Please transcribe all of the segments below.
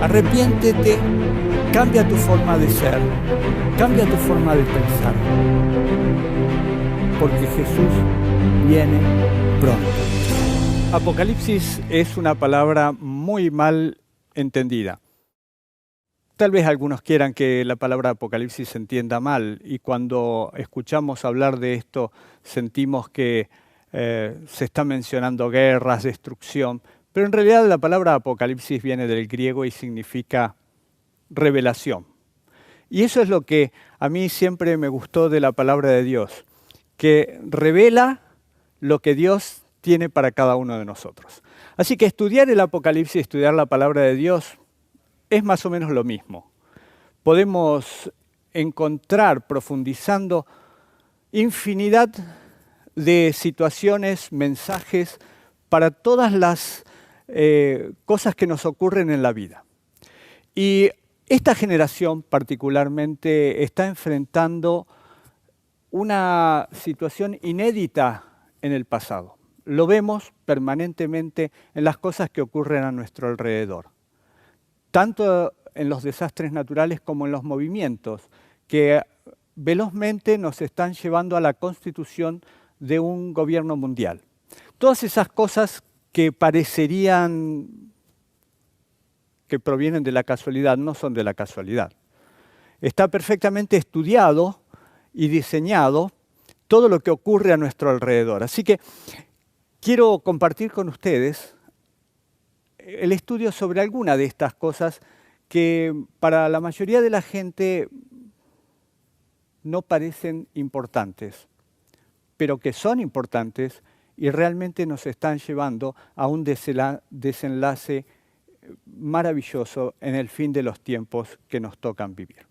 Arrepiéntete, cambia tu forma de ser, cambia tu forma de pensar, porque Jesús viene pronto. Apocalipsis es una palabra muy mal entendida. Tal vez algunos quieran que la palabra Apocalipsis se entienda mal y cuando escuchamos hablar de esto sentimos que se está mencionando guerras, destrucción, pero en realidad la palabra Apocalipsis viene del griego y significa revelación. Y eso es lo que a mí siempre me gustó de la palabra de Dios, que revela lo que Dios tiene para cada uno de nosotros. Así que estudiar el Apocalipsis, estudiar la palabra de Dios, es más o menos lo mismo. Podemos encontrar, profundizando, infinidad de situaciones, mensajes para todas las cosas que nos ocurren en la vida. Y esta generación particularmente está enfrentando una situación inédita en el pasado. Lo vemos permanentemente en las cosas que ocurren a nuestro alrededor, tanto en los desastres naturales como en los movimientos que velozmente nos están llevando a la constitución de un gobierno mundial. Todas esas cosas que parecerían que provienen de la casualidad no son de la casualidad. Está perfectamente estudiado y diseñado todo lo que ocurre a nuestro alrededor. Así que quiero compartir con ustedes el estudio sobre alguna de estas cosas que para la mayoría de la gente no parecen importantes, pero que son importantes y realmente nos están llevando a un desenlace maravilloso en el fin de los tiempos que nos tocan vivir.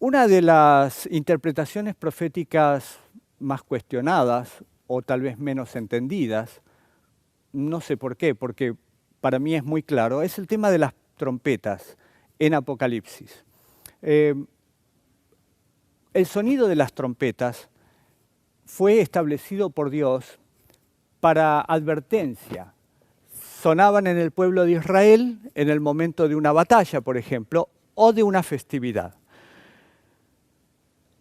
Una de las interpretaciones proféticas más cuestionadas o tal vez menos entendidas, no sé por qué, porque para mí es muy claro, es el tema de las trompetas en Apocalipsis. El sonido de las trompetas fue establecido por Dios para advertencia. Sonaban en el pueblo de Israel en el momento de una batalla, por ejemplo, o de una festividad.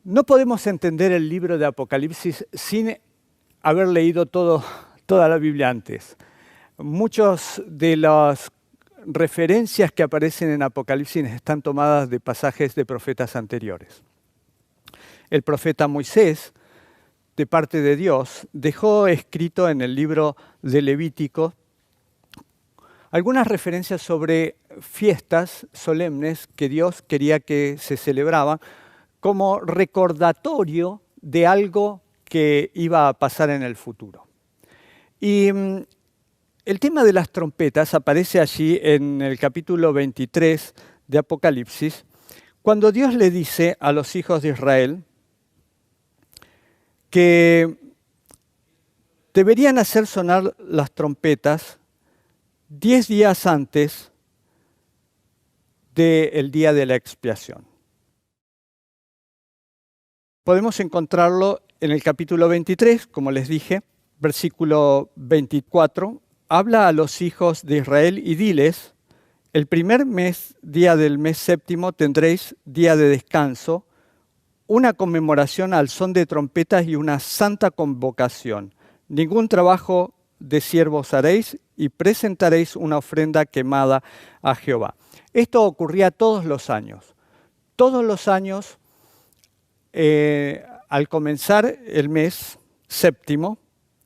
No podemos entender el libro de Apocalipsis sin haber leído toda la Biblia antes. Muchas de las referencias que aparecen en Apocalipsis están tomadas de pasajes de profetas anteriores. El profeta Moisés, de parte de Dios, dejó escrito en el libro de Levítico algunas referencias sobre fiestas solemnes que Dios quería que se celebraban como recordatorio de algo que iba a pasar en el futuro. Y el tema de las trompetas aparece allí en el capítulo 23 de Apocalipsis, cuando Dios le dice a los hijos de Israel que deberían hacer sonar las trompetas 10 días antes del día de la expiación. Podemos encontrarlo en el capítulo 23, como les dije, versículo 24. Habla a los hijos de Israel y diles, el primer día del mes séptimo tendréis día de descanso, una conmemoración al son de trompetas y una santa convocación. Ningún trabajo de siervos haréis y presentaréis una ofrenda quemada a Jehová. Esto ocurría todos los años. Todos los años, al comenzar el mes séptimo,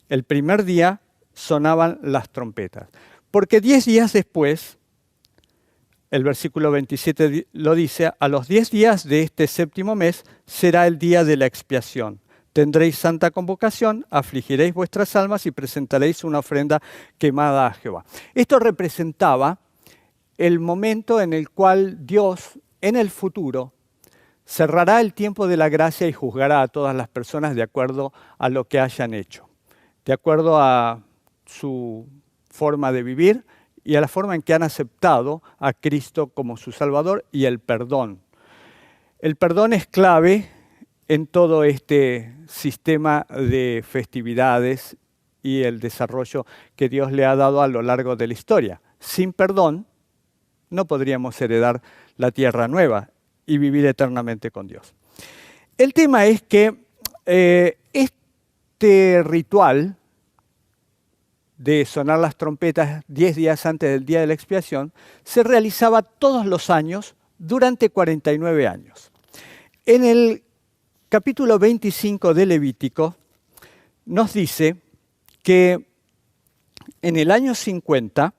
el primer día sonaban las trompetas. Porque 10 días después, el versículo 27 lo dice, a los 10 días de este séptimo mes será el día de la expiación. Tendréis santa convocación, afligiréis vuestras almas y presentaréis una ofrenda quemada a Jehová. Esto representaba el momento en el cual Dios, en el futuro, cerrará el tiempo de la gracia y juzgará a todas las personas de acuerdo a lo que hayan hecho, de acuerdo a su forma de vivir y a la forma en que han aceptado a Cristo como su Salvador y el perdón. El perdón es clave en todo este sistema de festividades y el desarrollo que Dios le ha dado a lo largo de la historia. Sin perdón no podríamos heredar la tierra nueva y vivir eternamente con Dios. El tema es que este ritual de sonar las trompetas 10 días antes del día de la expiación se realizaba todos los años durante 49 años. En el capítulo 25 de Levítico nos dice que en el año 50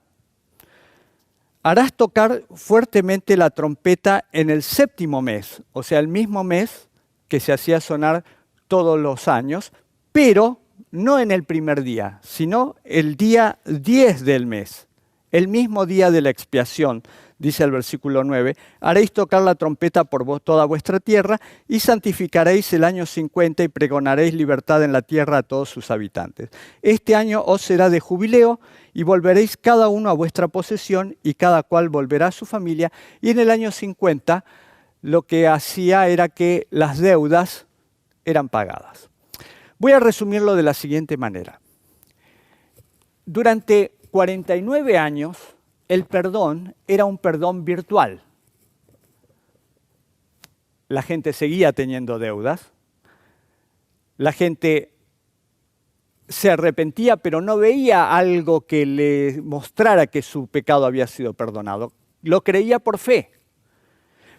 harás tocar fuertemente la trompeta en el 7º mes, o sea, el mismo mes que se hacía sonar todos los años, pero no en el primer día, sino el día 10 del mes, el mismo día de la expiación, dice el versículo 9, haréis tocar la trompeta por toda vuestra tierra y santificaréis el año 50 y pregonaréis libertad en la tierra a todos sus habitantes. Este año os será de jubileo y volveréis cada uno a vuestra posesión y cada cual volverá a su familia. Y en el año 50 lo que hacía era que las deudas eran pagadas. Voy a resumirlo de la siguiente manera. Durante 49 años, el perdón era un perdón virtual. La gente seguía teniendo deudas. La gente se arrepentía, pero no veía algo que le mostrara que su pecado había sido perdonado. Lo creía por fe.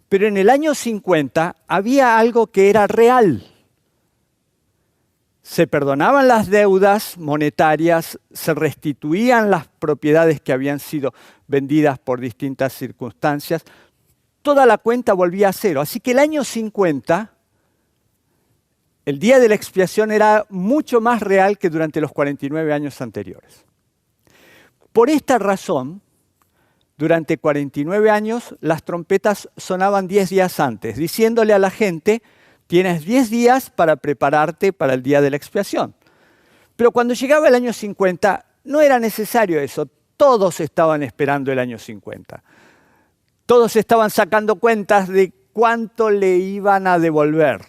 Pero en el año 50 había algo que era real. Se perdonaban las deudas monetarias, se restituían las propiedades que habían sido vendidas por distintas circunstancias. Toda la cuenta volvía a cero. Así que el año 50, el día de la expiación, era mucho más real que durante los 49 años anteriores. Por esta razón, durante 49 años, las trompetas sonaban 10 días antes, diciéndole a la gente: tienes 10 días para prepararte para el día de la expiación. Pero cuando llegaba el año 50, no era necesario eso. Todos estaban esperando el año 50. Todos estaban sacando cuentas de cuánto le iban a devolver.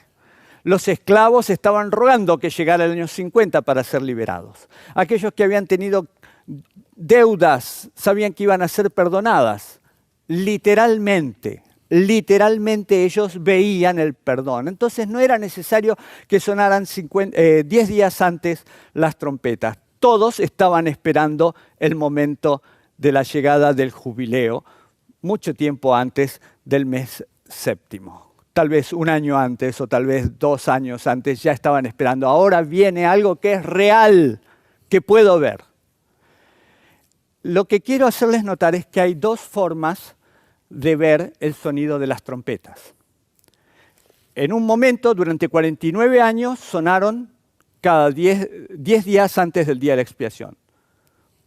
Los esclavos estaban rogando que llegara el año 50 para ser liberados. Aquellos que habían tenido deudas sabían que iban a ser perdonadas. Literalmente ellos veían el perdón. Entonces no era necesario que sonaran 10 días antes las trompetas. Todos estaban esperando el momento de la llegada del jubileo, mucho tiempo antes del mes 7º. Tal vez un año antes o tal vez 2 años antes ya estaban esperando. Ahora viene algo que es real, que puedo ver. Lo que quiero hacerles notar es que hay 2 formas de ver el sonido de las trompetas. En un momento, durante 49 años, sonaron cada 10 días antes del día de la expiación.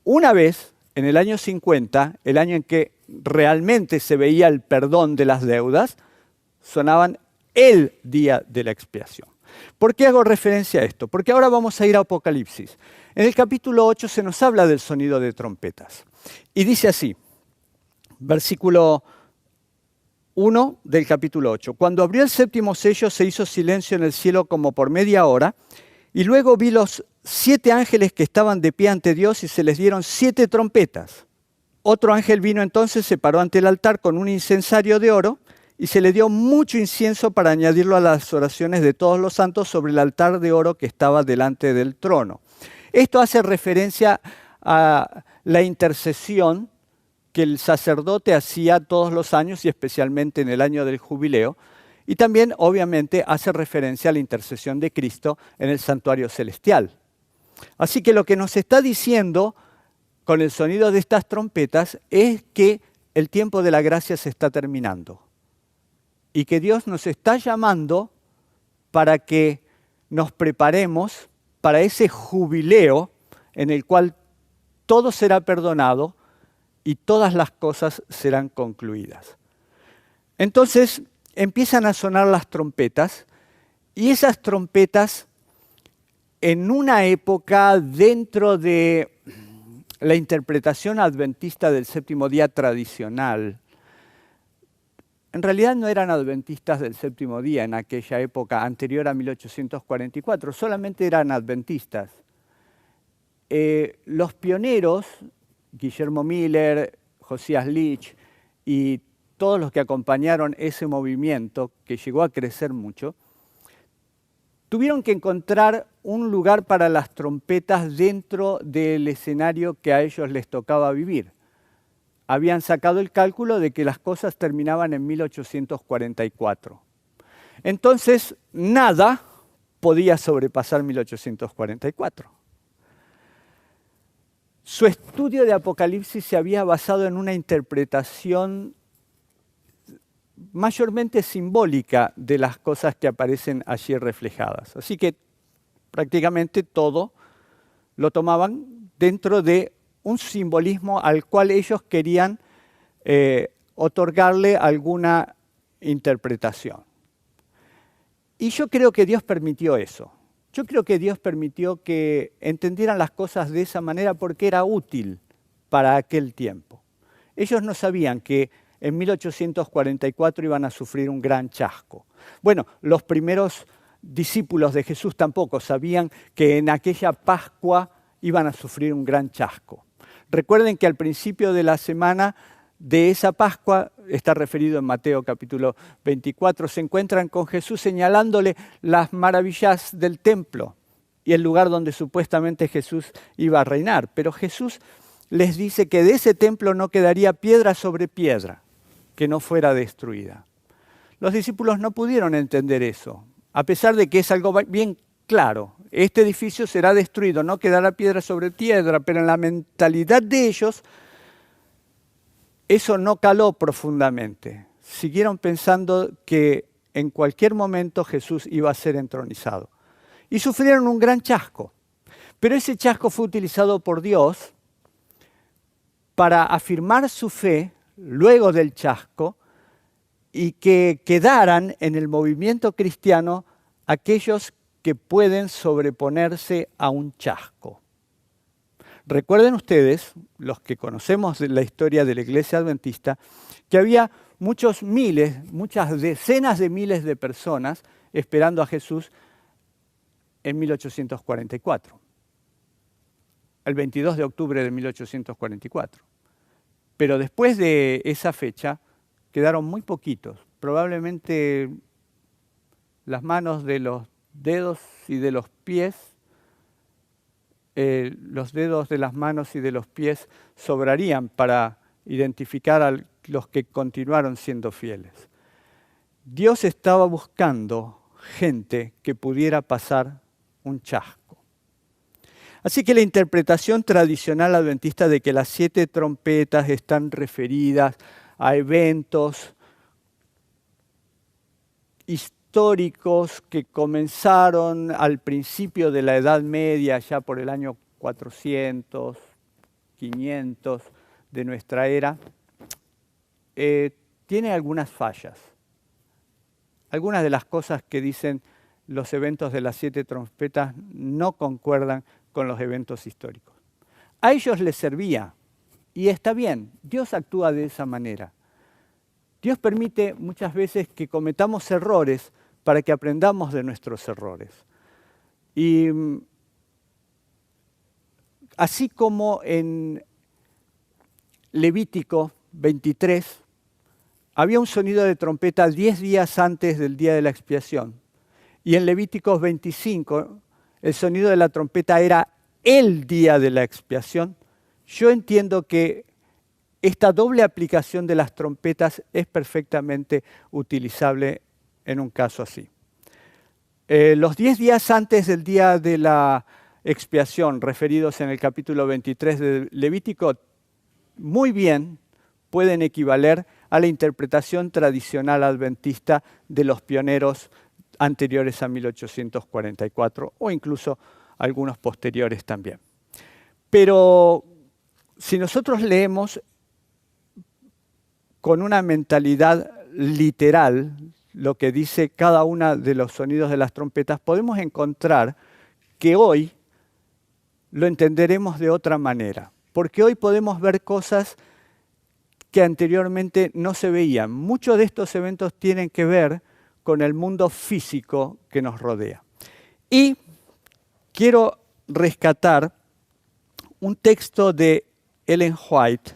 Una vez, en el año 50, el año en que realmente se veía el perdón de las deudas, sonaban el día de la expiación. ¿Por qué hago referencia a esto? Porque ahora vamos a ir a Apocalipsis. En el capítulo 8 se nos habla del sonido de trompetas. Y dice así, versículo 1 del capítulo 8. Cuando abrió el 7º sello se hizo silencio en el cielo como por media hora, y luego vi los 7 ángeles que estaban de pie ante Dios y se les dieron 7 trompetas. Otro ángel vino entonces, se paró ante el altar con un incensario de oro y se le dio mucho incienso para añadirlo a las oraciones de todos los santos sobre el altar de oro que estaba delante del trono. Esto hace referencia a la intercesión que el sacerdote hacía todos los años y especialmente en el año del jubileo. Y también, obviamente, hace referencia a la intercesión de Cristo en el santuario celestial. Así que lo que nos está diciendo con el sonido de estas trompetas es que el tiempo de la gracia se está terminando y que Dios nos está llamando para que nos preparemos para ese jubileo en el cual todo será perdonado y todas las cosas serán concluidas. Entonces empiezan a sonar las trompetas y esas trompetas en una época dentro de la interpretación adventista del 7º día tradicional, en realidad no eran adventistas del 7º día en aquella época anterior a 1844, solamente eran adventistas. Los pioneros, Guillermo Miller, Josías Litch y todos los que acompañaron ese movimiento, que llegó a crecer mucho, tuvieron que encontrar un lugar para las trompetas dentro del escenario que a ellos les tocaba vivir. Habían sacado el cálculo de que las cosas terminaban en 1844. Entonces, nada podía sobrepasar 1844. Su estudio de Apocalipsis se había basado en una interpretación mayormente simbólica de las cosas que aparecen allí reflejadas. Así que prácticamente todo lo tomaban dentro de un simbolismo al cual ellos querían otorgarle alguna interpretación. Y yo creo que Dios permitió eso. Yo creo que Dios permitió que entendieran las cosas de esa manera porque era útil para aquel tiempo. Ellos no sabían que en 1844 iban a sufrir un gran chasco. Bueno, los primeros discípulos de Jesús tampoco sabían que en aquella Pascua iban a sufrir un gran chasco. Recuerden que al principio de la semana de esa Pascua, está referido en Mateo capítulo 24, se encuentran con Jesús señalándole las maravillas del templo y el lugar donde supuestamente Jesús iba a reinar. Pero Jesús les dice que de ese templo no quedaría piedra sobre piedra que no fuera destruida. Los discípulos no pudieron entender eso, a pesar de que es algo bien claro. Este edificio será destruido, no quedará piedra sobre piedra, pero en la mentalidad de ellos eso no caló profundamente. Siguieron pensando que en cualquier momento Jesús iba a ser entronizado. Y sufrieron un gran chasco. Pero ese chasco fue utilizado por Dios para afirmar su fe luego del chasco y que quedaran en el movimiento cristiano aquellos que pueden sobreponerse a un chasco. Recuerden ustedes, los que conocemos la historia de la Iglesia Adventista, que había muchos miles, muchas decenas de miles de personas esperando a Jesús en 1844, el 22 de octubre de 1844. Pero después de esa fecha quedaron muy poquitos, probablemente las manos de los dedos y de los pies, los dedos de las manos y de los pies sobrarían para identificar a los que continuaron siendo fieles. Dios estaba buscando gente que pudiera pasar un chasco. Así que la interpretación tradicional adventista de que las 7 trompetas están referidas a eventos históricos que comenzaron al principio de la Edad Media, ya por el año 400, 500 de nuestra era, tiene algunas fallas. Algunas de las cosas que dicen los eventos de las 7 trompetas no concuerdan con los eventos históricos. A ellos les servía, y está bien, Dios actúa de esa manera. Dios permite muchas veces que cometamos errores para que aprendamos de nuestros errores. Y así como en Levítico 23 había un sonido de trompeta 10 días antes del día de la expiación, y en Levíticos 25 el sonido de la trompeta era el día de la expiación, yo entiendo que esta doble aplicación de las trompetas es perfectamente utilizable en un caso así. Los 10 días antes del día de la expiación, referidos en el capítulo 23 de Levítico, muy bien pueden equivaler a la interpretación tradicional adventista de los pioneros anteriores a 1844 o incluso algunos posteriores también. Pero si nosotros leemos con una mentalidad literal lo que dice cada uno de los sonidos de las trompetas, podemos encontrar que hoy lo entenderemos de otra manera, porque hoy podemos ver cosas que anteriormente no se veían. Muchos de estos eventos tienen que ver con el mundo físico que nos rodea. Y quiero rescatar un texto de Ellen White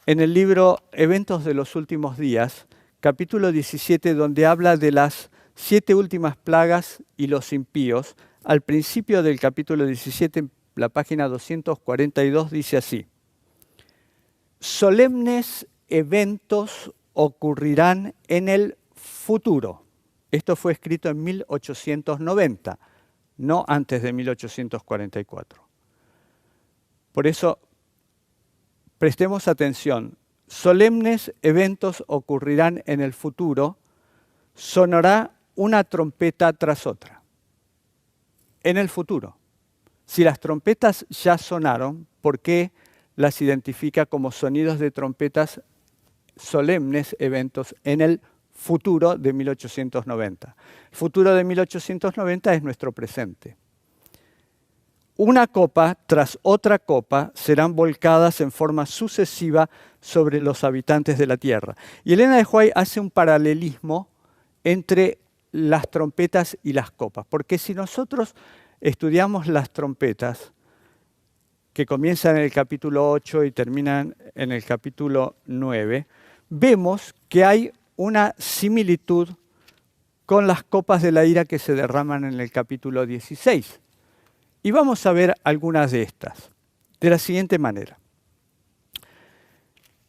en el libro Eventos de los Últimos Días, capítulo 17, donde habla de las 7 últimas plagas y los impíos. Al principio del capítulo 17, la página 242, dice así: solemnes eventos ocurrirán en el futuro. Esto fue escrito en 1890, no antes de 1844. Por eso, prestemos atención. Solemnes eventos ocurrirán en el futuro, sonará una trompeta tras otra. En el futuro. Si las trompetas ya sonaron, ¿por qué las identifica como sonidos de trompetas solemnes eventos en el futuro de 1890? El futuro de 1890 es nuestro presente. Una copa tras otra copa serán volcadas en forma sucesiva sobre los habitantes de la tierra. Y Elena de White hace un paralelismo entre las trompetas y las copas, porque si nosotros estudiamos las trompetas, que comienzan en el capítulo 8 y terminan en el capítulo 9, vemos que hay una similitud con las copas de la ira que se derraman en el capítulo 16. Y vamos a ver algunas de estas, de la siguiente manera.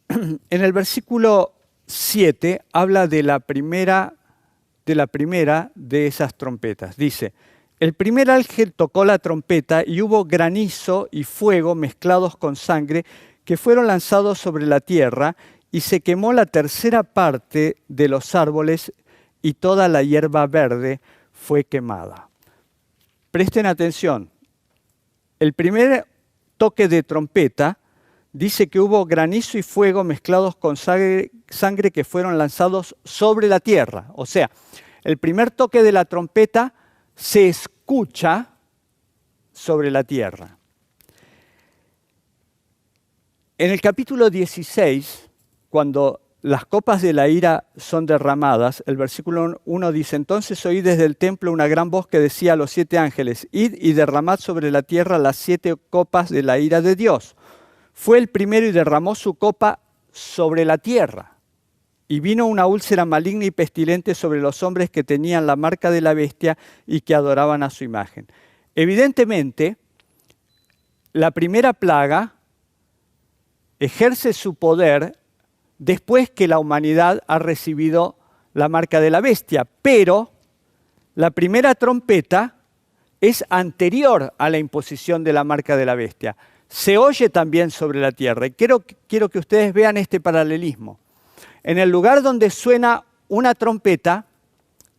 En el versículo 7 habla de la primera de esas trompetas. Dice: el primer ángel tocó la trompeta y hubo granizo y fuego mezclados con sangre que fueron lanzados sobre la tierra, y se quemó la tercera parte de los árboles y toda la hierba verde fue quemada. Presten atención. El primer toque de trompeta dice que hubo granizo y fuego mezclados con sangre que fueron lanzados sobre la tierra. O sea, el primer toque de la trompeta se escucha sobre la tierra. En el capítulo 16, cuando las copas de la ira son derramadas, el versículo 1 dice: entonces oí desde el templo una gran voz que decía a los 7 ángeles: id y derramad sobre la tierra las 7 copas de la ira de Dios. Fue el primero y derramó su copa sobre la tierra. Y vino una úlcera maligna y pestilente sobre los hombres que tenían la marca de la bestia y que adoraban a su imagen. Evidentemente, la primera plaga ejerce su poder después que la humanidad ha recibido la marca de la bestia. Pero la primera trompeta es anterior a la imposición de la marca de la bestia. Se oye también sobre la tierra. Y quiero que ustedes vean este paralelismo. En el lugar donde suena una trompeta,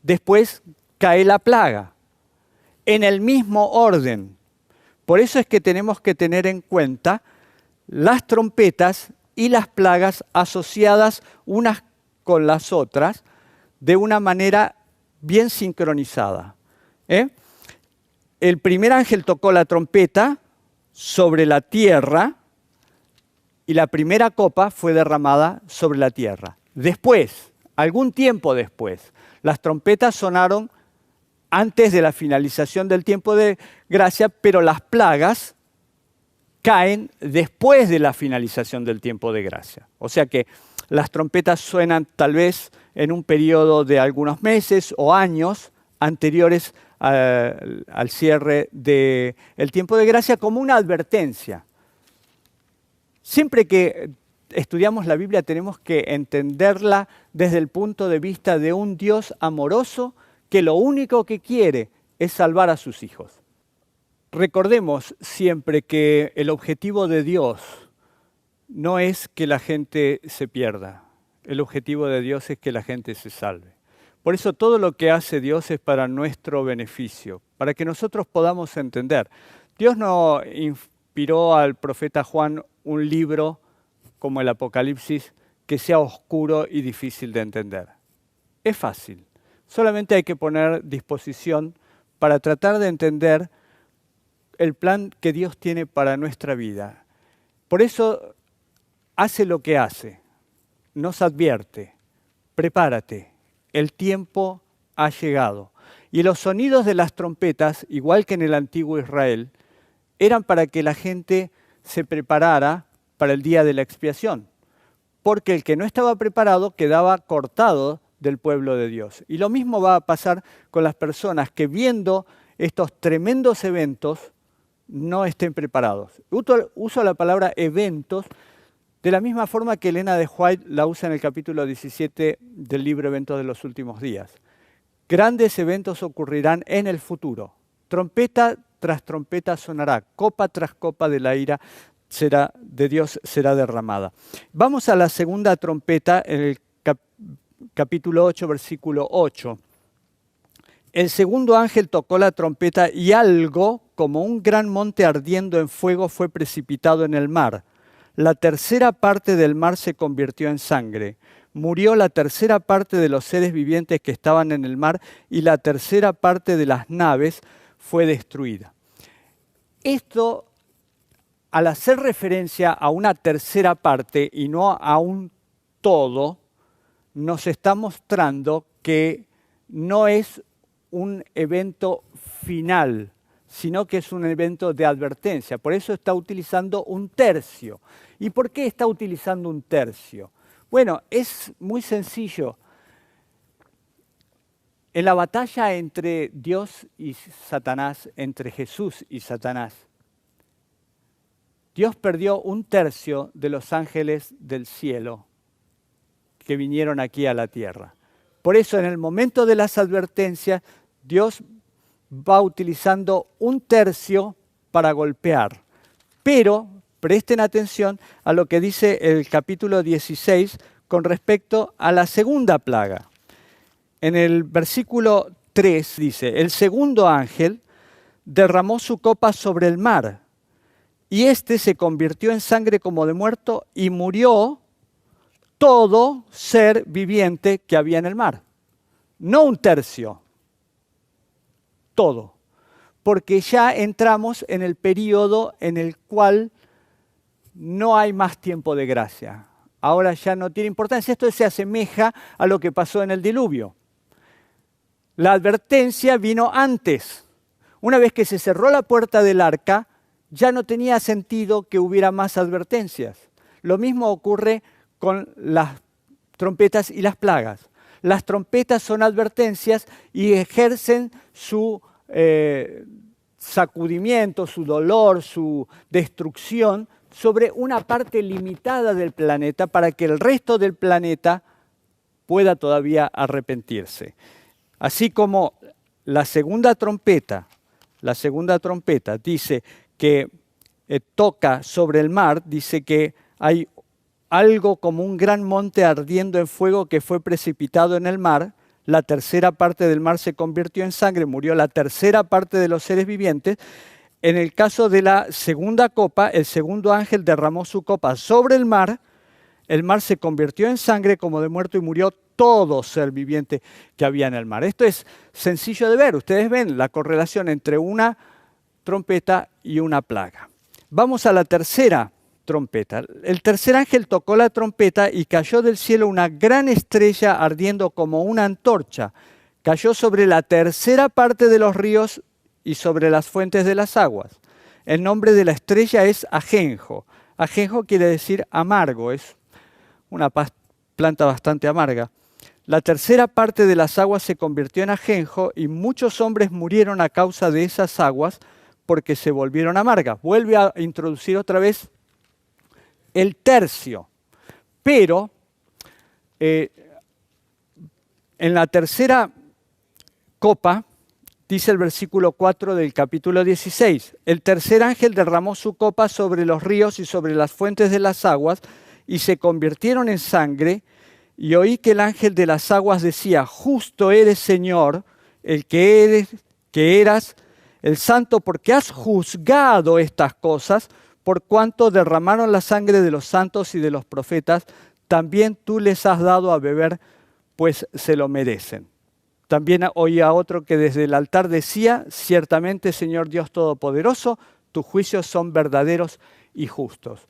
después cae la plaga. En el mismo orden. Por eso es que tenemos que tener en cuenta las trompetas y las plagas asociadas unas con las otras de una manera bien sincronizada. El primer ángel tocó la trompeta sobre la tierra y la primera copa fue derramada sobre la tierra. Después, algún tiempo después, las trompetas sonaron antes de la finalización del tiempo de gracia, pero las plagas caen después de la finalización del tiempo de gracia. O sea que las trompetas suenan tal vez en un periodo de algunos meses o años anteriores al cierre del tiempo de gracia, como una advertencia. Siempre que estudiamos la Biblia tenemos que entenderla desde el punto de vista de un Dios amoroso que lo único que quiere es salvar a sus hijos. Recordemos siempre que el objetivo de Dios no es que la gente se pierda. El objetivo de Dios es que la gente se salve. Por eso todo lo que hace Dios es para nuestro beneficio, para que nosotros podamos entender. Dios no inspiró al profeta Juan un libro como el Apocalipsis que sea oscuro y difícil de entender. Es fácil. Solamente hay que poner disposición para tratar de entender el plan que Dios tiene para nuestra vida. Por eso hace lo que hace. Nos advierte. Prepárate. El tiempo ha llegado. Y los sonidos de las trompetas, igual que en el antiguo Israel, eran para que la gente se preparara para el día de la expiación. porque el que no estaba preparado quedaba cortado del pueblo de Dios. Y lo mismo va a pasar con las personas que viendo estos tremendos eventos no estén preparados. Uso la palabra eventos de la misma forma que Elena de White la usa en el capítulo 17 del libro Eventos de los Últimos Días. Grandes eventos ocurrirán en el futuro. Trompeta tras trompeta sonará, copa tras copa de la ira de Dios será derramada. Vamos a la segunda trompeta en el capítulo 8, versículo 8. El segundo ángel tocó la trompeta y algo, como un gran monte ardiendo en fuego, fue precipitado en el mar. La tercera parte del mar se convirtió en sangre. Murió la tercera parte de los seres vivientes que estaban en el mar y la tercera parte de las naves fue destruida. Esto, al hacer referencia a una tercera parte y no a un todo, nos está mostrando que no es un evento final, sino que es un evento de advertencia. Por eso está utilizando un tercio. ¿Y por qué está utilizando un tercio? Bueno, es muy sencillo. En la batalla entre Dios y Satanás, entre Jesús y Satanás, Dios perdió un tercio de los ángeles del cielo que vinieron aquí a la tierra. Por eso, en el momento de las advertencias, Dios va utilizando un tercio para golpear. Pero presten atención a lo que dice el capítulo 16 con respecto a la segunda plaga. En el versículo 3 dice, el segundo ángel derramó su copa sobre el mar, y éste se convirtió en sangre como de muerto, y murió todo ser viviente que había en el mar. No un tercio, todo. Porque ya entramos en el periodo en el cual no hay más tiempo de gracia. Ahora ya no tiene importancia. Esto se asemeja a lo que pasó en el diluvio. La advertencia vino antes. Una vez que se cerró la puerta del arca, ya no tenía sentido que hubiera más advertencias. Lo mismo ocurre con las trompetas y las plagas. Las trompetas son advertencias y ejercen su sacudimiento, su dolor, su destrucción sobre una parte limitada del planeta para que el resto del planeta pueda todavía arrepentirse. Así como la segunda trompeta dice que toca sobre el mar, dice que hay algo como un gran monte ardiendo en fuego que fue precipitado en el mar. La tercera parte del mar se convirtió en sangre, murió la tercera parte de los seres vivientes. En el caso de la segunda copa, el segundo ángel derramó su copa sobre el mar se convirtió en sangre como de muerto y murió todo ser viviente que había en el mar. Esto es sencillo de ver. Ustedes ven la correlación entre una trompeta y una plaga. Vamos a la tercera trompeta. El tercer ángel tocó la trompeta y cayó del cielo una gran estrella ardiendo como una antorcha. Cayó sobre la tercera parte de los ríos y sobre las fuentes de las aguas. El nombre de la estrella es ajenjo. Ajenjo quiere decir amargo, es una planta bastante amarga. La tercera parte de las aguas se convirtió en ajenjo y muchos hombres murieron a causa de esas aguas porque se volvieron amargas. Vuelve a introducir otra vez el tercio. Pero en la tercera copa, dice el versículo 4 del capítulo 16, el tercer ángel derramó su copa sobre los ríos y sobre las fuentes de las aguas y se convirtieron en sangre, y oí que el ángel de las aguas decía, justo eres, Señor, el que eras el santo, porque has juzgado estas cosas, por cuanto derramaron la sangre de los santos y de los profetas, también tú les has dado a beber, pues se lo merecen. También oí a otro que desde el altar decía, ciertamente, Señor Dios Todopoderoso, tus juicios son verdaderos y justos.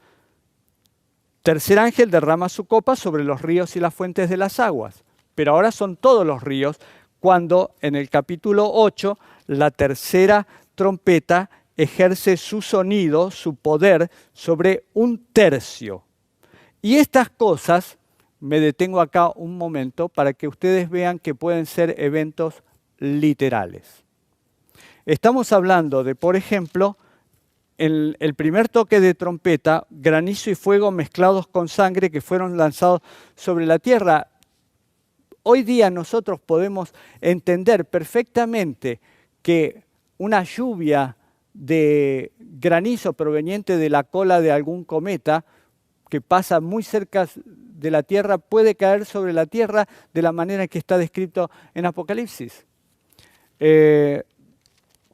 Tercer ángel derrama su copa sobre los ríos y las fuentes de las aguas. Pero ahora son todos los ríos, cuando en el capítulo 8 la tercera trompeta ejerce su sonido, su poder, sobre un tercio. Y estas cosas, me detengo acá un momento para que ustedes vean que pueden ser eventos literales. Estamos hablando de, por ejemplo, el primer toque de trompeta, granizo y fuego mezclados con sangre que fueron lanzados sobre la tierra. Hoy día nosotros podemos entender perfectamente que una lluvia de granizo proveniente de la cola de algún cometa que pasa muy cerca de la Tierra puede caer sobre la Tierra de la manera que está descrito en Apocalipsis.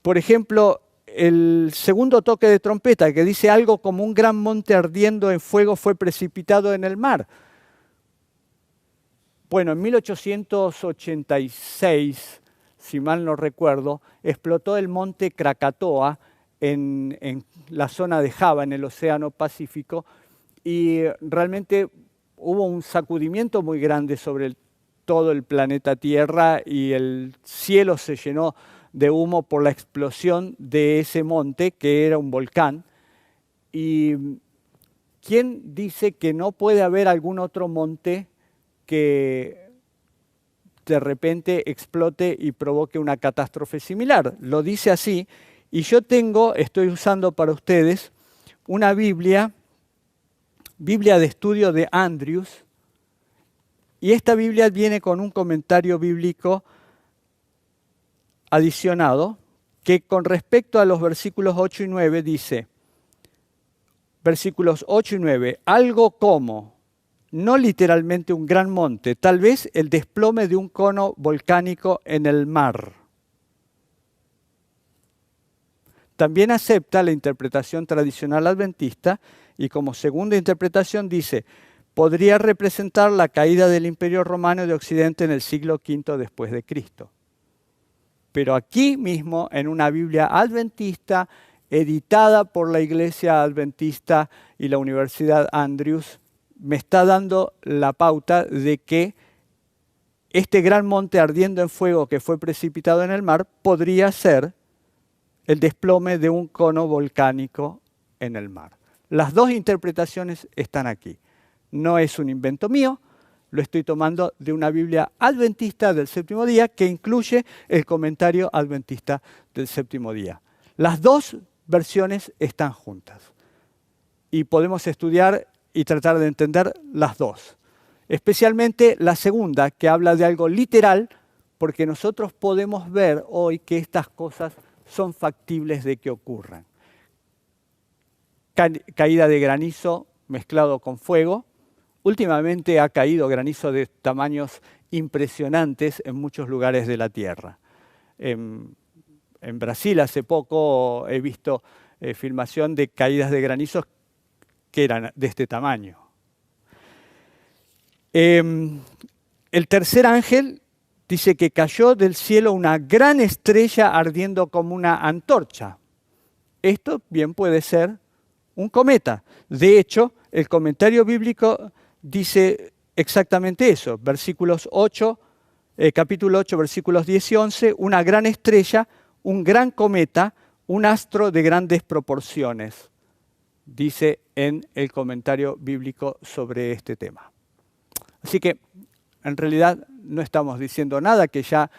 Por ejemplo, el segundo toque de trompeta que dice algo como un gran monte ardiendo en fuego fue precipitado en el mar. Bueno, en 1886, si mal no recuerdo, explotó el monte Krakatoa en la zona de Java, en el Océano Pacífico, y realmente hubo un sacudimiento muy grande sobre todo el planeta Tierra y el cielo se llenó de humo por la explosión de ese monte, que era un volcán. ¿Y quién dice que no puede haber algún otro monte que de repente explote y provoque una catástrofe similar? Lo dice así, y yo estoy usando para ustedes una Biblia de estudio de Andrews, y esta Biblia viene con un comentario bíblico adicionado, que con respecto a los versículos 8 y 9 dice, versículos 8 y 9, algo como, no literalmente un gran monte, tal vez el desplome de un cono volcánico en el mar. También acepta la interpretación tradicional adventista y como segunda interpretación dice, podría representar la caída del Imperio Romano de Occidente en el siglo V después de Cristo. Pero aquí mismo, en una Biblia adventista, editada por la Iglesia Adventista y la Universidad Andrews, me está dando la pauta de que este gran monte ardiendo en fuego que fue precipitado en el mar podría ser el desplome de un cono volcánico en el mar. Las dos interpretaciones están aquí. No es un invento mío, lo estoy tomando de una Biblia adventista del séptimo día que incluye el comentario adventista del séptimo día. Las dos versiones están juntas y podemos estudiar y tratar de entender las dos. Especialmente la segunda, que habla de algo literal, porque nosotros podemos ver hoy que estas cosas son factibles de que ocurran. Caída de granizo mezclado con fuego. Últimamente ha caído granizo de tamaños impresionantes en muchos lugares de la Tierra. En Brasil hace poco he visto filmación de caídas de granizos que eran de este tamaño. El tercer ángel dice que cayó del cielo una gran estrella ardiendo como una antorcha. Esto bien puede ser un cometa. De hecho, el comentario bíblico dice exactamente eso. Capítulo 8, versículos 10 y 11, una gran estrella, un gran cometa, un astro de grandes proporciones, dice en el comentario bíblico sobre este tema. Así que, en realidad, no estamos diciendo nada que ya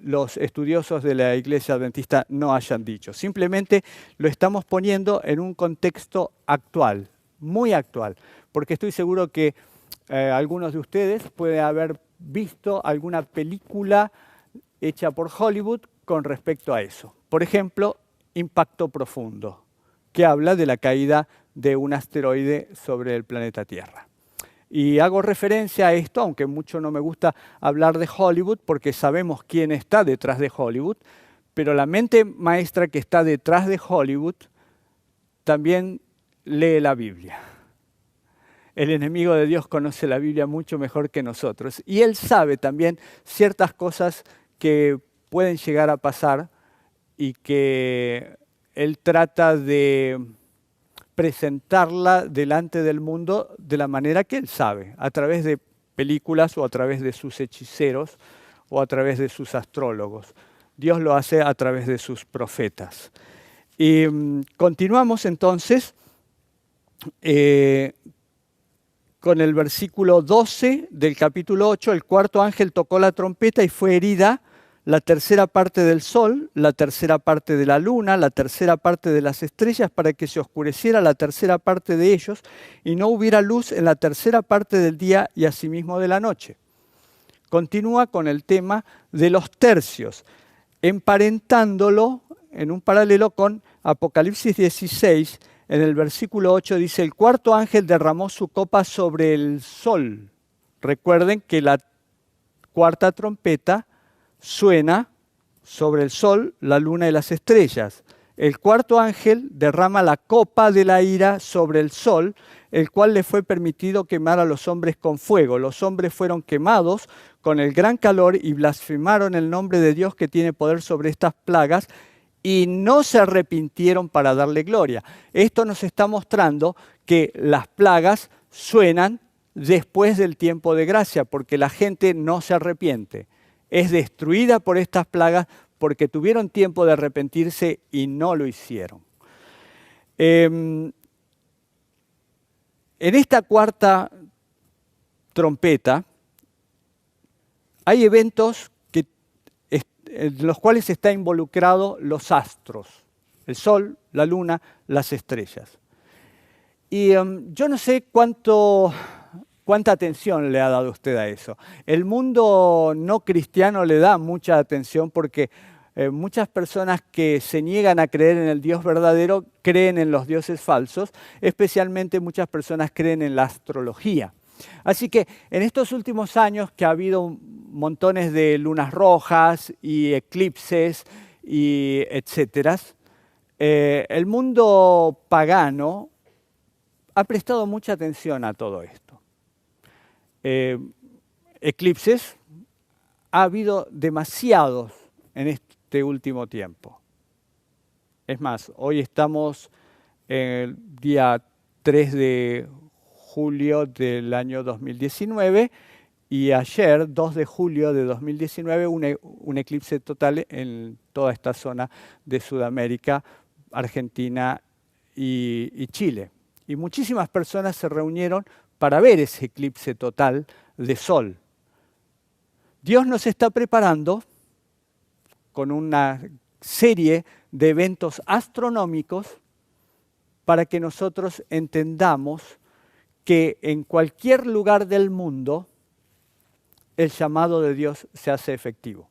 los estudiosos de la Iglesia Adventista no hayan dicho. Simplemente lo estamos poniendo en un contexto actual, muy actual, porque estoy seguro que algunos de ustedes pueden haber visto alguna película hecha por Hollywood con respecto a eso. Por ejemplo, Impacto Profundo, que habla de la caída de un asteroide sobre el planeta Tierra. Y hago referencia a esto, aunque mucho no me gusta hablar de Hollywood, porque sabemos quién está detrás de Hollywood, pero la mente maestra que está detrás de Hollywood también lee la Biblia. El enemigo de Dios conoce la Biblia mucho mejor que nosotros. Y él sabe también ciertas cosas que pueden llegar a pasar y que él trata de presentarla delante del mundo de la manera que él sabe, a través de películas o a través de sus hechiceros o a través de sus astrólogos. Dios lo hace a través de sus profetas. Y continuamos entonces con el versículo 12 del capítulo 8, el cuarto ángel tocó la trompeta y fue herida la tercera parte del sol, la tercera parte de la luna, la tercera parte de las estrellas, para que se oscureciera la tercera parte de ellos y no hubiera luz en la tercera parte del día y asimismo de la noche. Continúa con el tema de los tercios, emparentándolo en un paralelo con Apocalipsis 16. En el versículo 8 dice, el cuarto ángel derramó su copa sobre el sol. Recuerden que la cuarta trompeta suena sobre el sol, la luna y las estrellas. El cuarto ángel derrama la copa de la ira sobre el sol, el cual le fue permitido quemar a los hombres con fuego. Los hombres fueron quemados con el gran calor y blasfemaron el nombre de Dios que tiene poder sobre estas plagas y no se arrepintieron para darle gloria. Esto nos está mostrando que las plagas suenan después del tiempo de gracia, porque la gente no se arrepiente. Es destruida por estas plagas porque tuvieron tiempo de arrepentirse y no lo hicieron. En esta cuarta trompeta hay eventos en los cuales está involucrado los astros, el sol, la luna, las estrellas. Y yo no sé cuánta atención le ha dado usted a eso. El mundo no cristiano le da mucha atención porque muchas personas que se niegan a creer en el Dios verdadero creen en los dioses falsos, especialmente muchas personas creen en la astrología. Así que en estos últimos años que ha habido montones de lunas rojas y eclipses y etcétera, el mundo pagano ha prestado mucha atención a todo esto. Eclipses ha habido demasiados en este último tiempo. Es más, hoy estamos el día 3 de julio del año 2019 y ayer, 2 de julio de 2019, un eclipse total en toda esta zona de Sudamérica, Argentina y Chile. Y muchísimas personas se reunieron para ver ese eclipse total de sol. Dios nos está preparando con una serie de eventos astronómicos para que nosotros entendamos que en cualquier lugar del mundo el llamado de Dios se hace efectivo.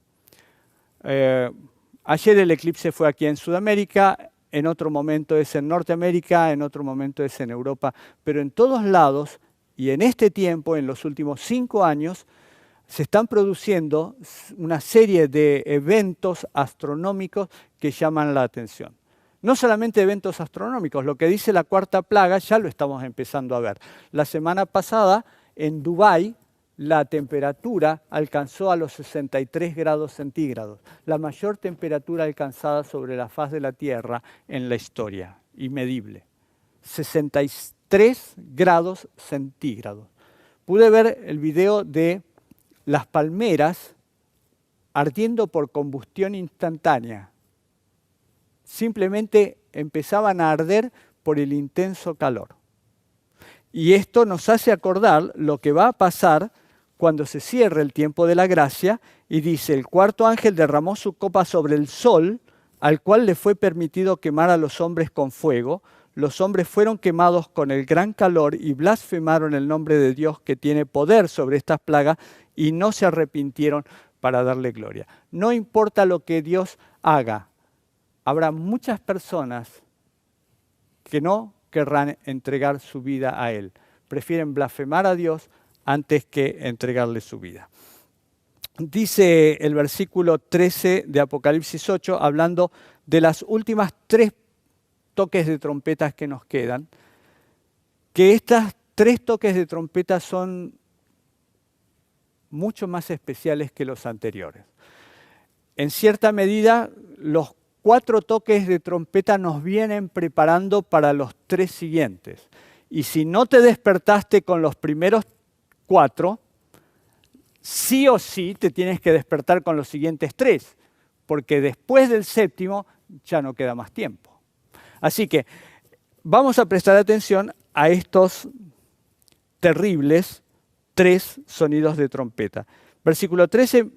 Ayer el eclipse fue aquí en Sudamérica, en otro momento es en Norteamérica, en otro momento es en Europa, pero en todos lados y en este tiempo, en los últimos 5 años, se están produciendo una serie de eventos astronómicos que llaman la atención. No solamente eventos astronómicos, lo que dice la cuarta plaga ya lo estamos empezando a ver. La semana pasada en Dubái la temperatura alcanzó a los 63 grados centígrados, la mayor temperatura alcanzada sobre la faz de la Tierra en la historia, inmedible. 63 grados centígrados. Pude ver el video de las palmeras ardiendo por combustión instantánea. Simplemente empezaban a arder por el intenso calor. Y esto nos hace acordar lo que va a pasar cuando se cierre el tiempo de la gracia y dice, el cuarto ángel derramó su copa sobre el sol, al cual le fue permitido quemar a los hombres con fuego. Los hombres fueron quemados con el gran calor y blasfemaron el nombre de Dios que tiene poder sobre estas plagas y no se arrepintieron para darle gloria. No importa lo que Dios haga, habrá muchas personas que no querrán entregar su vida a Él. Prefieren blasfemar a Dios antes que entregarle su vida. Dice el versículo 13 de Apocalipsis 8, hablando de las últimas 3 toques de trompetas que nos quedan, que estas 3 toques de trompeta son mucho más especiales que los anteriores. En cierta medida, los 4 toques de trompeta nos vienen preparando para los 3 siguientes. Y si no te despertaste con los primeros 4, sí o sí te tienes que despertar con los siguientes 3, porque después del 7º ya no queda más tiempo. Así que vamos a prestar atención a estos terribles, 3 sonidos de trompeta. Versículo 13,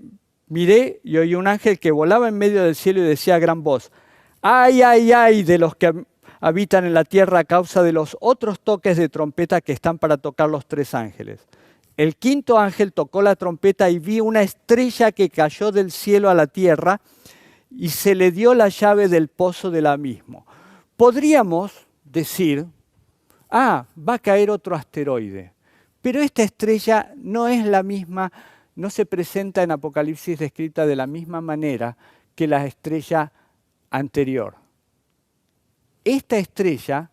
miré y oí un ángel que volaba en medio del cielo y decía a gran voz, ¡ay, ay, ay de los que habitan en la tierra a causa de los otros toques de trompeta que están para tocar los 3 ángeles! El quinto ángel tocó la trompeta y vi una estrella que cayó del cielo a la tierra y se le dio la llave del pozo del abismo. Podríamos decir, va a caer otro asteroide, pero esta estrella no es la misma, no se presenta en Apocalipsis descrita de la misma manera que la estrella anterior. Esta estrella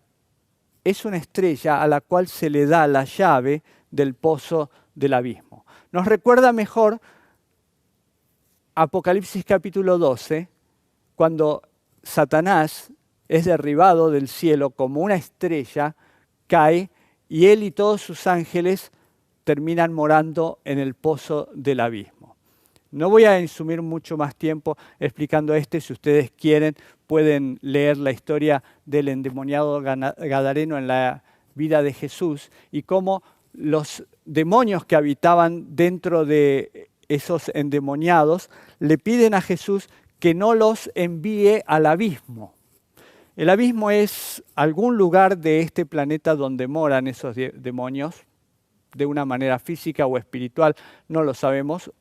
es una estrella a la cual se le da la llave del pozo del abismo. Nos recuerda mejor Apocalipsis capítulo 12, cuando Satanás es derribado del cielo como una estrella, cae y él y todos sus ángeles terminan morando en el pozo del abismo. No voy a insumir mucho más tiempo explicando si ustedes quieren pueden leer la historia del endemoniado gadareno en la vida de Jesús y cómo los demonios que habitaban dentro de esos endemoniados le piden a Jesús que no los envíe al abismo. El abismo es algún lugar de este planeta donde moran esos demonios, de una manera física o espiritual, no lo sabemos,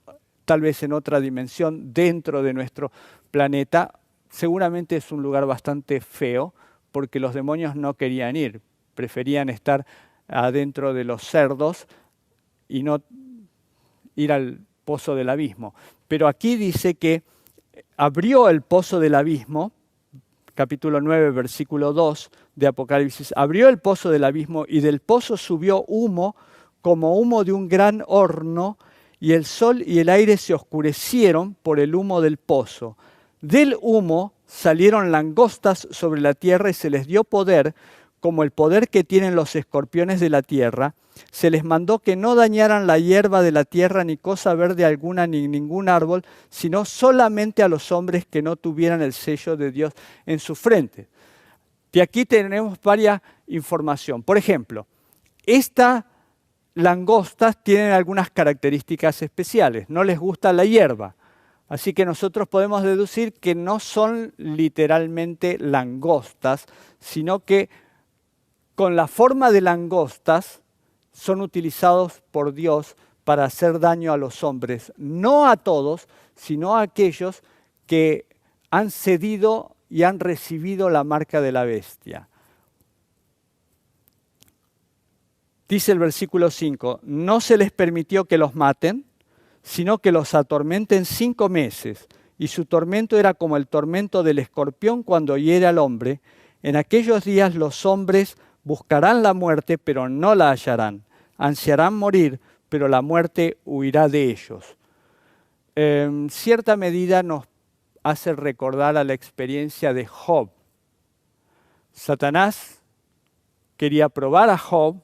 tal vez en otra dimensión dentro de nuestro planeta. Seguramente es un lugar bastante feo, porque los demonios no querían ir, preferían estar adentro de los cerdos y no ir al pozo del abismo. Pero aquí dice que abrió el pozo del abismo, capítulo 9, versículo 2 de Apocalipsis, abrió el pozo del abismo y del pozo subió humo como humo de un gran horno, y el sol y el aire se oscurecieron por el humo del pozo. Del humo salieron langostas sobre la tierra y se les dio poder, como el poder que tienen los escorpiones de la tierra. Se les mandó que no dañaran la hierba de la tierra, ni cosa verde alguna, ni ningún árbol, sino solamente a los hombres que no tuvieran el sello de Dios en su frente. De aquí tenemos varias información. Por ejemplo, estas langostas tienen algunas características especiales. No les gusta la hierba. Así que nosotros podemos deducir que no son literalmente langostas, sino que con la forma de langostas son utilizados por Dios para hacer daño a los hombres. No a todos, sino a aquellos que han cedido y han recibido la marca de la bestia. Dice el versículo 5, no se les permitió que los maten, sino que los atormenten 5 meses, y su tormento era como el tormento del escorpión cuando hiere al hombre. En aquellos días los hombres buscarán la muerte, pero no la hallarán. Ansiarán morir, pero la muerte huirá de ellos. En cierta medida nos hace recordar a la experiencia de Job. Satanás quería probar a Job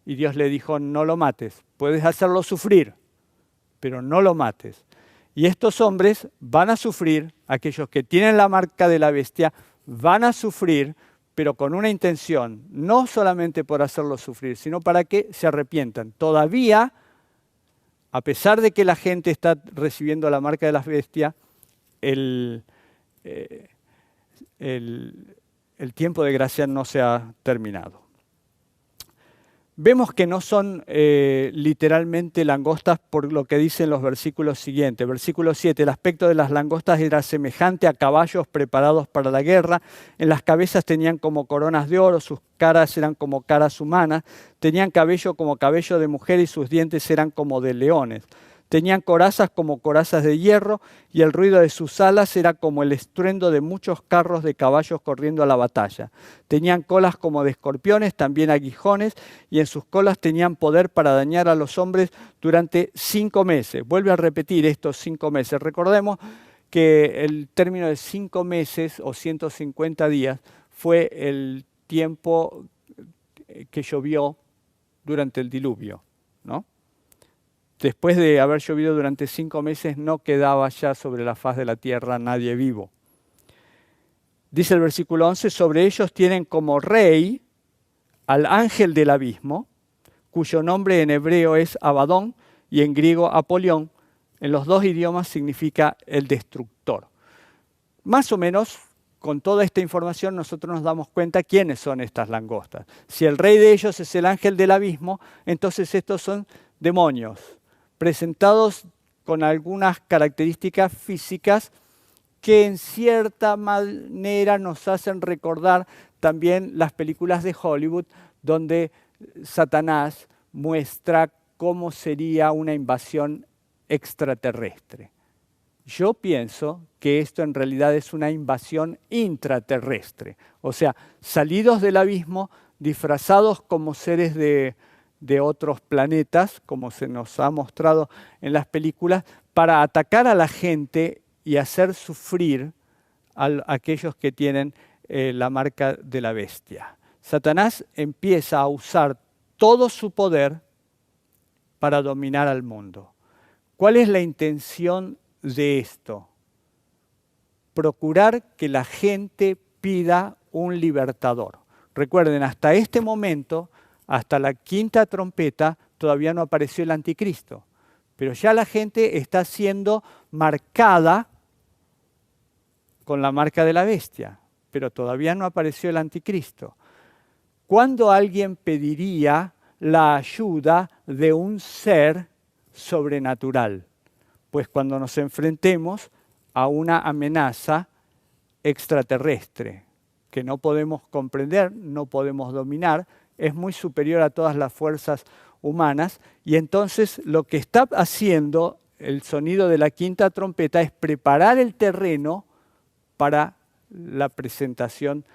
y Dios le dijo, no lo mates, puedes hacerlo sufrir, pero no lo mates. Y estos hombres van a sufrir, aquellos que tienen la marca de la bestia, van a sufrir, pero con una intención, no solamente por hacerlo sufrir, sino para que se arrepientan. Todavía, a pesar de que la gente está recibiendo la marca de la bestia, el tiempo de gracia no se ha terminado. Vemos que no son literalmente langostas por lo que dicen los versículos siguientes. Versículo 7, el aspecto de las langostas era semejante a caballos preparados para la guerra. En las cabezas tenían como coronas de oro, sus caras eran como caras humanas, tenían cabello como cabello de mujer y sus dientes eran como de leones. Tenían corazas como corazas de hierro y el ruido de sus alas era como el estruendo de muchos carros de caballos corriendo a la batalla. Tenían colas como de escorpiones, también aguijones, y en sus colas tenían poder para dañar a los hombres durante 5 meses. Vuelve a repetir estos 5 meses. Recordemos que el término de 5 meses o 150 días fue el tiempo que llovió durante el diluvio, ¿no? Después de haber llovido durante 5 meses, no quedaba ya sobre la faz de la tierra nadie vivo. Dice el versículo 11, sobre ellos tienen como rey al ángel del abismo, cuyo nombre en hebreo es Abadón y en griego Apolión. En los dos idiomas significa el destructor. Más o menos, con toda esta información, nosotros nos damos cuenta quiénes son estas langostas. Si el rey de ellos es el ángel del abismo, entonces estos son demonios, presentados con algunas características físicas que en cierta manera nos hacen recordar también las películas de Hollywood, donde Satanás muestra cómo sería una invasión extraterrestre. Yo pienso que esto en realidad es una invasión intraterrestre, o sea, salidos del abismo, disfrazados como seres de otros planetas, como se nos ha mostrado en las películas, para atacar a la gente y hacer sufrir a aquellos que tienen la marca de la bestia. Satanás empieza a usar todo su poder para dominar al mundo. ¿Cuál es la intención de esto? Procurar que la gente pida un libertador. Recuerden, hasta este momento, hasta la quinta trompeta, todavía no apareció el anticristo. Pero ya la gente está siendo marcada con la marca de la bestia, pero todavía no apareció el anticristo. ¿Cuándo alguien pediría la ayuda de un ser sobrenatural? Pues cuando nos enfrentemos a una amenaza extraterrestre que no podemos comprender, no podemos dominar, es muy superior a todas las fuerzas humanas, y entonces lo que está haciendo el sonido de la quinta trompeta es preparar el terreno para la presentación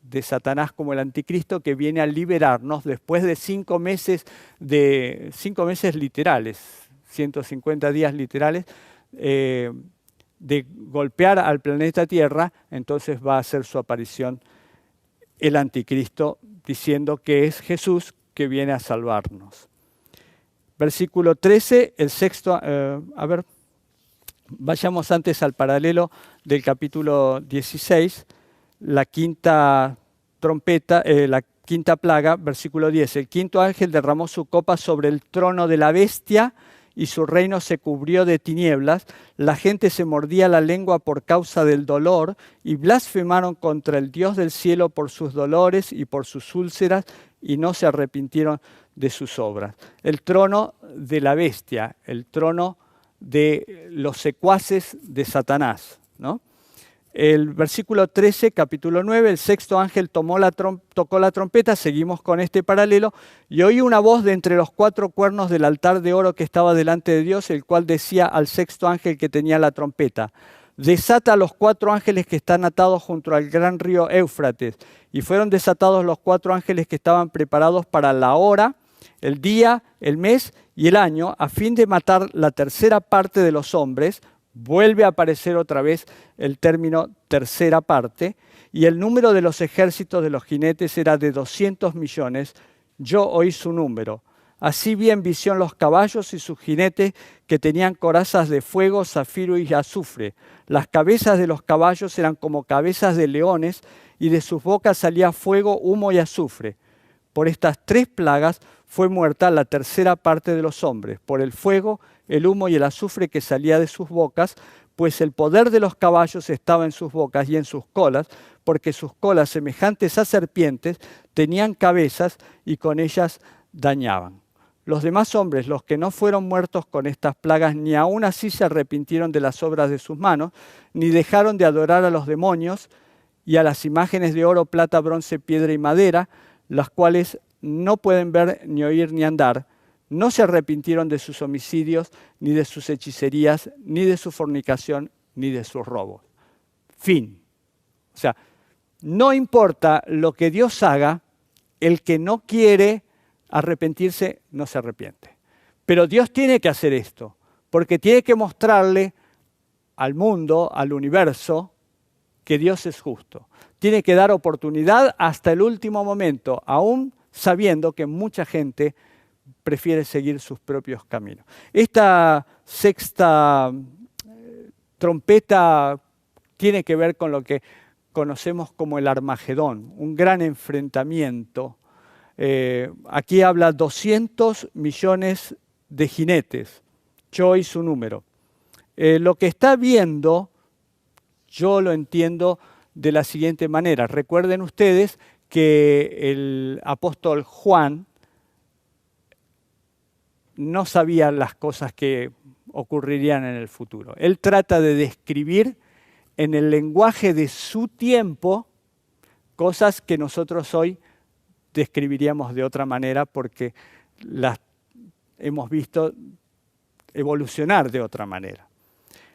de Satanás como el anticristo, que viene a liberarnos después de 5 meses literales, 150 días literales, de golpear al planeta Tierra. Entonces va a hacer su aparición el anticristo, diciendo que es Jesús que viene a salvarnos. Versículo 13, el sexto, vayamos antes al paralelo del capítulo 16, la quinta trompeta, la quinta plaga, versículo 10. El quinto ángel derramó su copa sobre el trono de la bestia y su reino se cubrió de tinieblas. La gente se mordía la lengua por causa del dolor y blasfemaron contra el Dios del cielo por sus dolores y por sus úlceras, y no se arrepintieron de sus obras. El trono de la bestia, el trono de los secuaces de Satanás, ¿no? El versículo 13, capítulo 9, el sexto ángel tocó la trompeta, seguimos con este paralelo, y oí una voz de entre los 4 cuernos del altar de oro que estaba delante de Dios, el cual decía al sexto ángel que tenía la trompeta: desata a los 4 ángeles que están atados junto al gran río Éufrates. Y fueron desatados los 4 ángeles que estaban preparados para la hora, el día, el mes y el año, a fin de matar la tercera parte de los hombres. Vuelve a aparecer otra vez el término tercera parte, y el número de los ejércitos de los jinetes era de 200 millones. Yo oí su número. Así vi en visión los caballos y sus jinetes, que tenían corazas de fuego, zafiro y azufre. Las cabezas de los caballos eran como cabezas de leones, y de sus bocas salía fuego, humo y azufre. Por estas 3 plagas fue muerta la tercera parte de los hombres, por el fuego, el humo y el azufre que salía de sus bocas, pues el poder de los caballos estaba en sus bocas y en sus colas, porque sus colas, semejantes a serpientes, tenían cabezas y con ellas dañaban. Los demás hombres, los que no fueron muertos con estas plagas, ni aun así se arrepintieron de las obras de sus manos, ni dejaron de adorar a los demonios y a las imágenes de oro, plata, bronce, piedra y madera, las cuales no pueden ver, ni oír, ni andar. No se arrepintieron de sus homicidios, ni de sus hechicerías, ni de su fornicación, ni de sus robos. Fin. O sea, no importa lo que Dios haga, el que no quiere arrepentirse no se arrepiente. Pero Dios tiene que hacer esto, porque tiene que mostrarle al mundo, al universo, que Dios es justo. Tiene que dar oportunidad hasta el último momento, aún sabiendo que mucha gente prefiere seguir sus propios caminos. Esta sexta trompeta tiene que ver con lo que conocemos como el Armagedón, un gran enfrentamiento Aquí habla 200 millones de jinetes, yo y su número. Lo que está viendo, yo lo entiendo de la siguiente manera. Recuerden ustedes que el apóstol Juan no sabía las cosas que ocurrirían en el futuro. Él trata de describir en el lenguaje de su tiempo cosas que nosotros hoy describiríamos de otra manera porque las hemos visto evolucionar de otra manera.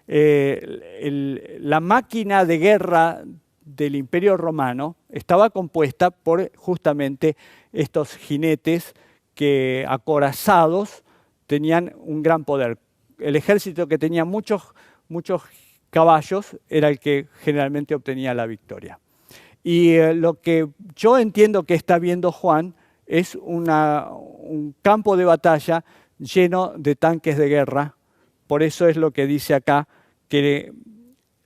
La máquina de guerra del Imperio Romano estaba compuesta por justamente estos jinetes que acorazados tenían un gran poder. El ejército que tenía muchos caballos era el que generalmente obtenía la victoria. Y lo que yo entiendo que está viendo Juan es un campo de batalla lleno de tanques de guerra. Por eso es lo que dice acá, que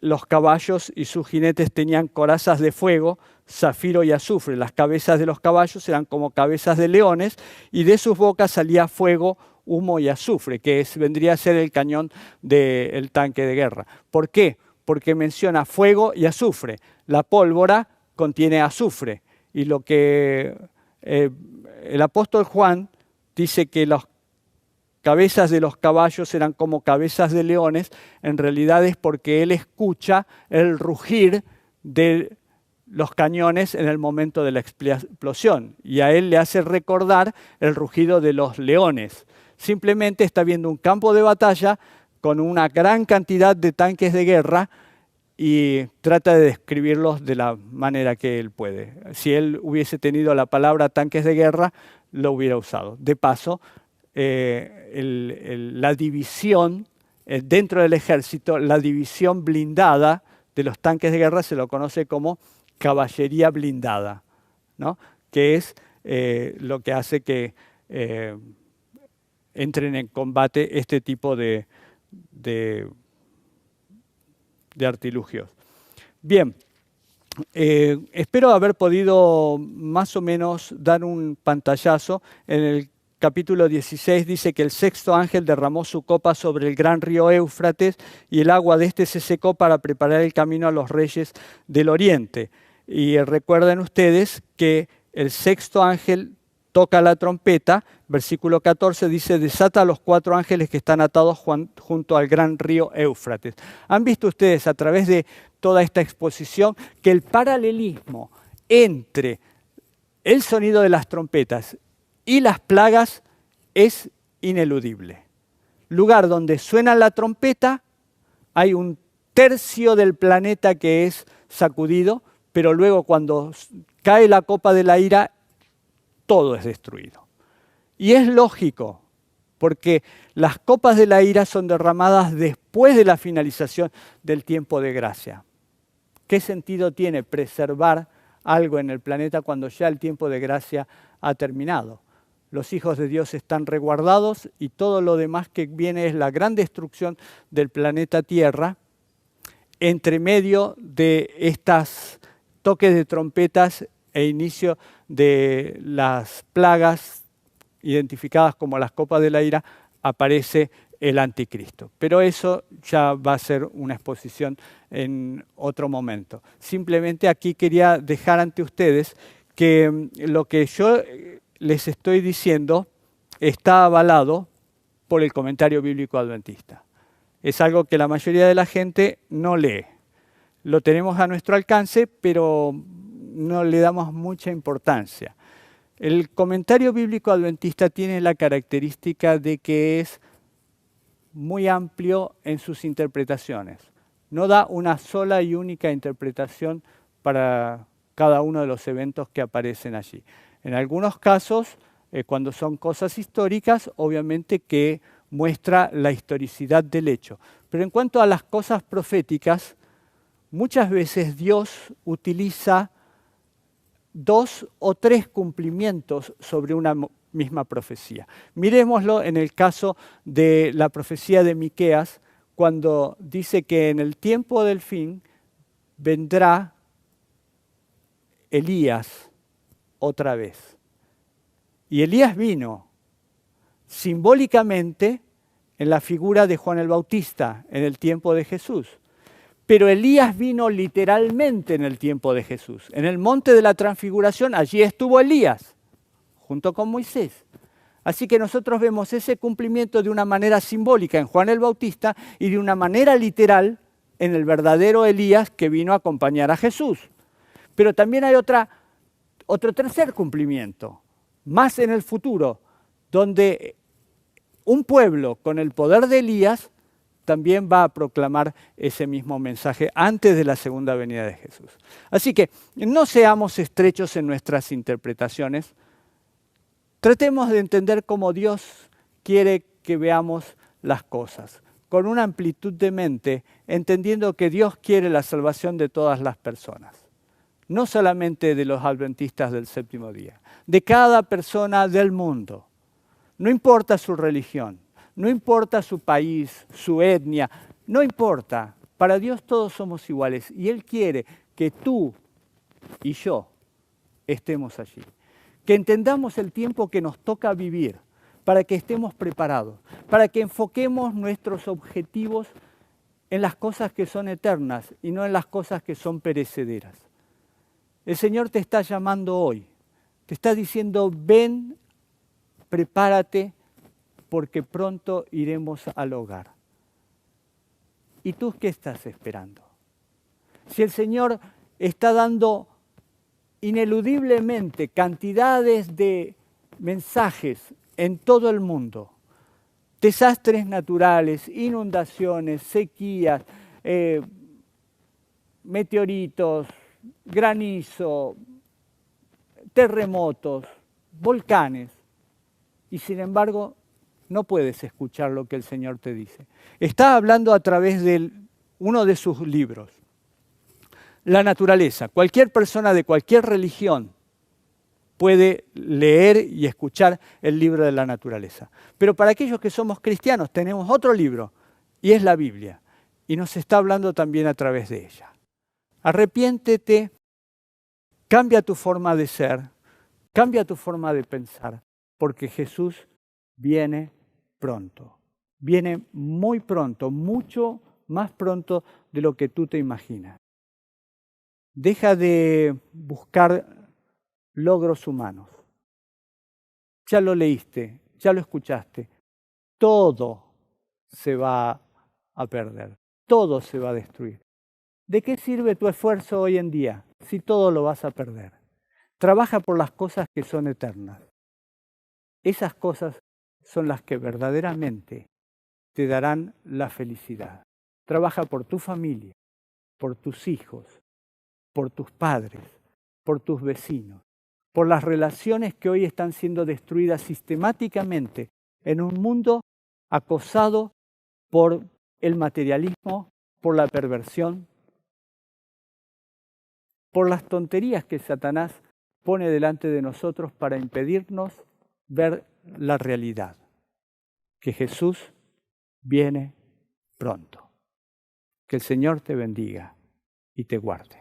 los caballos y sus jinetes tenían corazas de fuego, zafiro y azufre. Las cabezas de los caballos eran como cabezas de leones y de sus bocas salía fuego, humo y azufre, que vendría a ser el cañón del tanque de guerra. ¿Por qué? Porque menciona fuego y azufre. La pólvora contiene azufre y lo que el apóstol Juan dice que las cabezas de los caballos eran como cabezas de leones, en realidad es porque él escucha el rugir de los cañones en el momento de la explosión y a él le hace recordar el rugido de los leones. Simplemente está viendo un campo de batalla con una gran cantidad de tanques de guerra y trata de describirlos de la manera que él puede. Si él hubiese tenido la palabra tanques de guerra, lo hubiera usado. De paso, la división dentro del ejército, la división blindada de los tanques de guerra se lo conoce como caballería blindada, ¿no? Que es lo que hace que entren en combate este tipo de artilugios. Bien, espero haber podido más o menos dar un pantallazo. En el capítulo 16 dice que el sexto ángel derramó su copa sobre el gran río Éufrates y el agua de este se secó para preparar el camino a los reyes del oriente. Y recuerden ustedes que el sexto ángel toca la trompeta, versículo 14 dice, desata a los 4 ángeles que están atados junto al gran río Éufrates. ¿Han visto ustedes a través de toda esta exposición que el paralelismo entre el sonido de las trompetas y las plagas es ineludible? Lugar donde suena la trompeta, hay un tercio del planeta que es sacudido, pero luego cuando cae la copa de la ira, todo es destruido. Y es lógico, porque las copas de la ira son derramadas después de la finalización del tiempo de gracia. ¿Qué sentido tiene preservar algo en el planeta cuando ya el tiempo de gracia ha terminado? Los hijos de Dios están resguardados y todo lo demás que viene es la gran destrucción del planeta Tierra entre medio de estas toques de trompetas e inicio de las plagas identificadas como las copas de la ira, aparece el anticristo. Pero eso ya va a ser una exposición en otro momento. Simplemente aquí quería dejar ante ustedes que lo que yo les estoy diciendo está avalado por el comentario bíblico adventista. Es algo que la mayoría de la gente no lee. Lo tenemos a nuestro alcance, pero no le damos mucha importancia. El comentario bíblico adventista tiene la característica de que es muy amplio en sus interpretaciones. No da una sola y única interpretación para cada uno de los eventos que aparecen allí. En algunos casos, cuando son cosas históricas, obviamente que muestra la historicidad del hecho. Pero en cuanto a las cosas proféticas, muchas veces Dios utiliza 2 o 3 cumplimientos sobre una misma profecía. Miremoslo en el caso de la profecía de Miqueas, cuando dice que en el tiempo del fin vendrá Elías otra vez. Y Elías vino simbólicamente en la figura de Juan el Bautista en el tiempo de Jesús. Pero Elías vino literalmente en el tiempo de Jesús. En el monte de la transfiguración, allí estuvo Elías, junto con Moisés. Así que nosotros vemos ese cumplimiento de una manera simbólica en Juan el Bautista y de una manera literal en el verdadero Elías que vino a acompañar a Jesús. Pero también hay otro tercer cumplimiento, más en el futuro, donde un pueblo con el poder de Elías también va a proclamar ese mismo mensaje antes de la segunda venida de Jesús. Así que no seamos estrechos en nuestras interpretaciones. Tratemos de entender cómo Dios quiere que veamos las cosas, con una amplitud de mente, entendiendo que Dios quiere la salvación de todas las personas, no solamente de los adventistas del séptimo día, de cada persona del mundo. No importa su religión, no importa su país, su etnia, no importa. Para Dios todos somos iguales y Él quiere que tú y yo estemos allí. Que entendamos el tiempo que nos toca vivir para que estemos preparados, para que enfoquemos nuestros objetivos en las cosas que son eternas y no en las cosas que son perecederas. El Señor te está llamando hoy, te está diciendo, ven, prepárate, porque pronto iremos al hogar. ¿Y tú qué estás esperando? Si el Señor está dando ineludiblemente cantidades de mensajes en todo el mundo, desastres naturales, inundaciones, sequías, meteoritos, granizo, terremotos, volcanes, y sin embargo no puedes escuchar lo que el Señor te dice. Está hablando a través de uno de sus libros, la naturaleza. Cualquier persona de cualquier religión puede leer y escuchar el libro de la naturaleza. Pero para aquellos que somos cristianos tenemos otro libro, y es la Biblia, y nos está hablando también a través de ella. Arrepiéntete, cambia tu forma de ser, cambia tu forma de pensar, porque Jesús viene pronto. Viene muy pronto, mucho más pronto de lo que tú te imaginas. Deja de buscar logros humanos. Ya lo leíste, ya lo escuchaste. Todo se va a perder, todo se va a destruir. ¿De qué sirve tu esfuerzo hoy en día si todo lo vas a perder? Trabaja por las cosas que son eternas. Esas cosas son las que verdaderamente te darán la felicidad. Trabaja por tu familia, por tus hijos, por tus padres, por tus vecinos, por las relaciones que hoy están siendo destruidas sistemáticamente en un mundo acosado por el materialismo, por la perversión, por las tonterías que Satanás pone delante de nosotros para impedirnos ver la realidad, que Jesús viene pronto. Que el Señor te bendiga y te guarde.